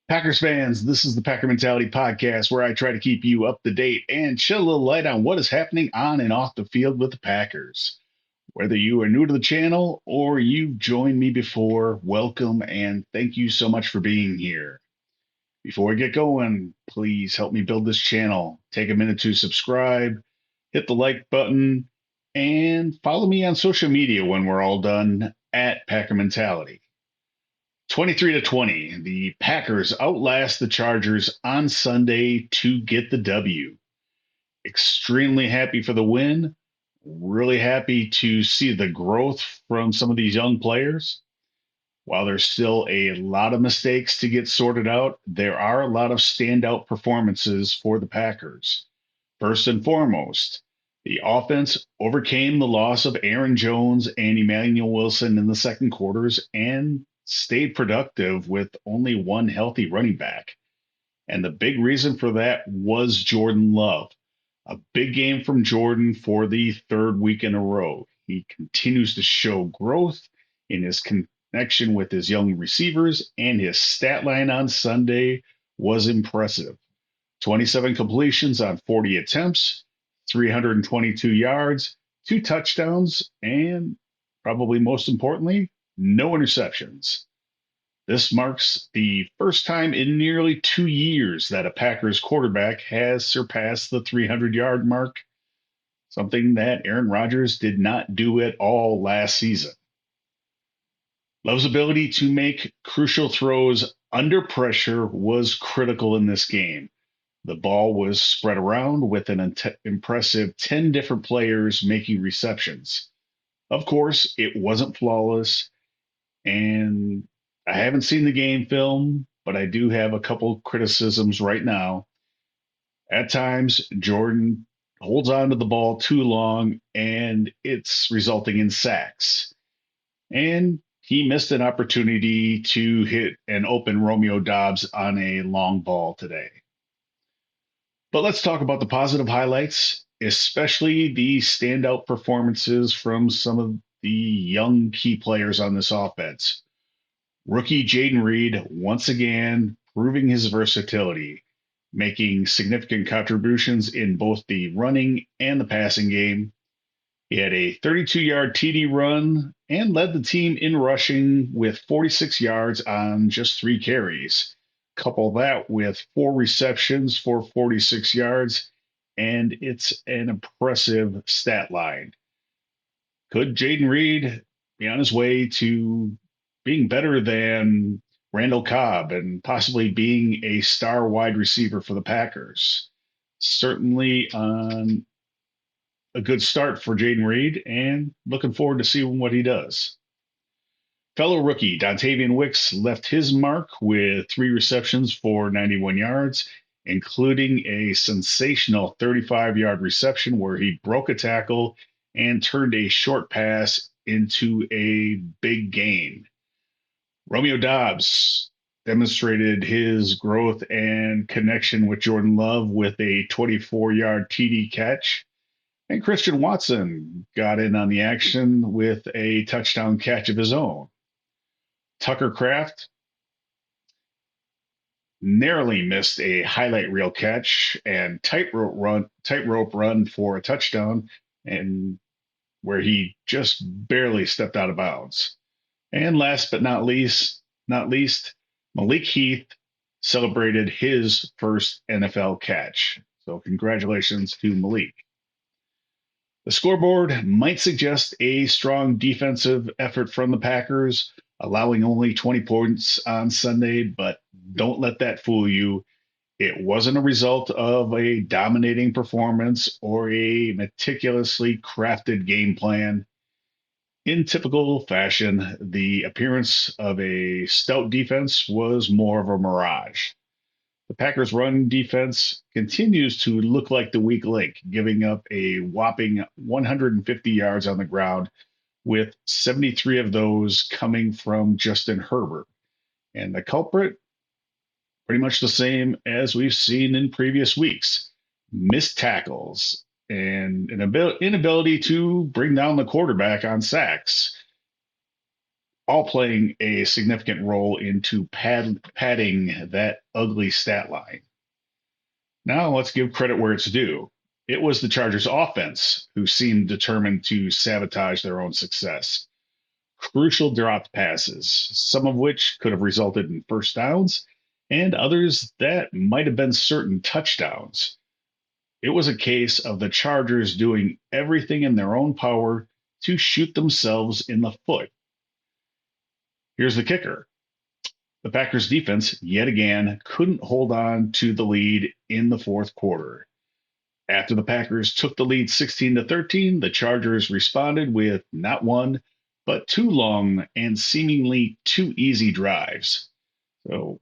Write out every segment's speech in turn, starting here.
Packers fans, this is the Packer Mentality Podcast where I try to keep you up to date and shed a little light on what is happening on and off the field with the Packers. Whether you are new to the channel or you've joined me before, welcome and thank you so much for being here. Before we get going, please help me build this channel. Take a minute to subscribe, hit the like button, and follow me on social media when we're all done at Packer Mentality. 23-20, the Packers outlast the Chargers on Sunday to get the W. Extremely happy for the win. Really happy to see the growth from some of these young players. While there's still a lot of mistakes to get sorted out, there are a lot of standout performances for the Packers. First and foremost, the offense overcame the loss of Aaron Jones and Emmanuel Wilson in the second quarters and stayed productive with only one healthy running back. And the big reason for that was Jordan Love. A big game from Jordan for the third week in a row. He continues to show growth in his connection with his young receivers, and his stat line on Sunday was impressive. 27 completions on 40 attempts, 322 yards, two touchdowns, and probably most importantly, no interceptions. This marks the first time in nearly 2 years that a Packers quarterback has surpassed the 300-yard mark, something that Aaron Rodgers did not do at all last season. Love's ability to make crucial throws under pressure was critical in this game. The ball was spread around with an impressive 10 different players making receptions. Of course, it wasn't flawless, and I haven't seen the game film, but I do have a couple criticisms right now. At times, Jordan holds on to the ball too long, and it's resulting in sacks. And he missed an opportunity to hit an open Romeo Dobbs on a long ball today. But let's talk about the positive highlights, especially the standout performances from some of the young key players on this offense. Rookie Jayden Reed once again proving his versatility, making significant contributions in both the running and the passing game. He had a 32-yard TD run and led the team in rushing with 46 yards on just 3 carries. Couple that with 4 receptions for 46 yards, and it's an impressive stat line. Could Jayden Reed be on his way to being better than Randall Cobb and possibly being a star wide receiver for the Packers? Certainly on a good start for Jayden Reed, and looking forward to seeing what he does. Fellow rookie Dontavian Wicks left his mark with 3 receptions for 91 yards, including a sensational 35-yard reception where he broke a tackle and turned a short pass into a big gain. Romeo Dobbs demonstrated his growth and connection with Jordan Love with a 24-yard TD catch. And Christian Watson got in on the action with a touchdown catch of his own. Tucker Kraft narrowly missed a highlight reel catch and tightrope run for a touchdown, and where he just barely stepped out of bounds. And last but not least, Malik Heath celebrated his first NFL catch. So congratulations to Malik. The scoreboard might suggest a strong defensive effort from the Packers, allowing only 20 points on Sunday, but don't let that fool you. It wasn't a result of a dominating performance or a meticulously crafted game plan. In typical fashion, the appearance of a stout defense was more of a mirage. The Packers' run defense continues to look like the weak link, giving up a whopping 150 yards on the ground, with 73 of those coming from Justin Herbert. And the culprit, pretty much the same as we've seen in previous weeks: missed tackles and an inability to bring down the quarterback on sacks. all playing a significant role into padding that ugly stat line. Now let's give credit where it's due. It was the Chargers offense who seemed determined to sabotage their own success. Crucial dropped passes, some of which could have resulted in first downs, and others that might have been certain touchdowns. It was a case of the Chargers doing everything in their own power to shoot themselves in the foot. Here's the kicker: the Packers defense, yet again, couldn't hold on to the lead in the fourth quarter. After the Packers took the lead 16-13, the Chargers responded with not one, but two long and seemingly too easy drives. So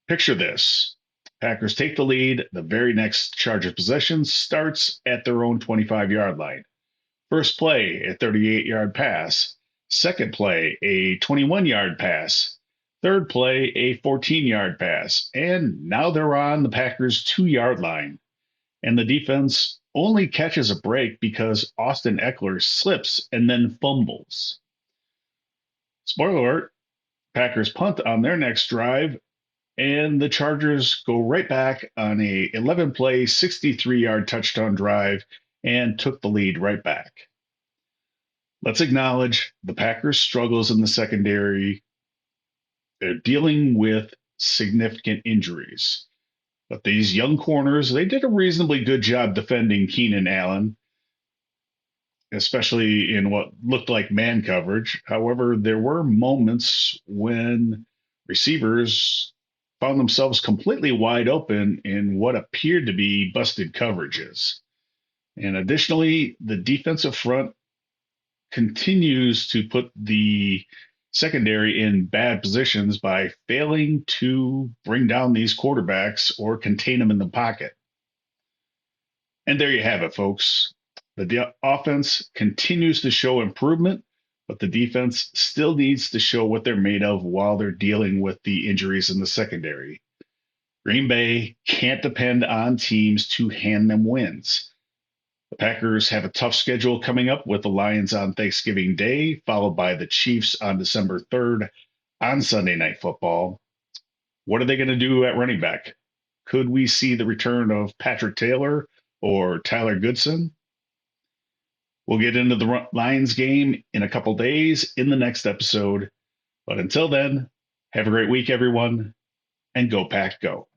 picture this: Packers take the lead. The very next Chargers possession starts at their own 25-yard line. First play, a 38-yard pass. Second play, a 21-yard pass. Third play, a 14-yard pass. And now they're on the Packers' 2-yard line. And the defense only catches a break because Austin Eckler slips and then fumbles. Spoiler alert: Packers punt on their next drive, and the Chargers go right back on a 11 play, 63-yard touchdown drive and took the lead right back. Let's acknowledge the Packers' struggles in the secondary. They're dealing with significant injuries. But these young corners, they did a reasonably good job defending Keenan Allen, especially in what looked like man coverage. However, there were moments when receivers found themselves completely wide open in what appeared to be busted coverages. And additionally, the defensive front continues to put the secondary in bad positions by failing to bring down these quarterbacks or contain them in the pocket. And there you have it, folks. The offense continues to show improvement, but the defense still needs to show what they're made of while they're dealing with the injuries in the secondary. Green Bay can't depend on teams to hand them wins. The Packers have a tough schedule coming up with the Lions on Thanksgiving Day, followed by the Chiefs on December 3rd on Sunday Night Football. What are they going to do at running back? Could we see the return of Patrick Taylor or Tyler Goodson? We'll get into the Lions game in a couple days in the next episode. But until then, have a great week, everyone, and go Pack Go.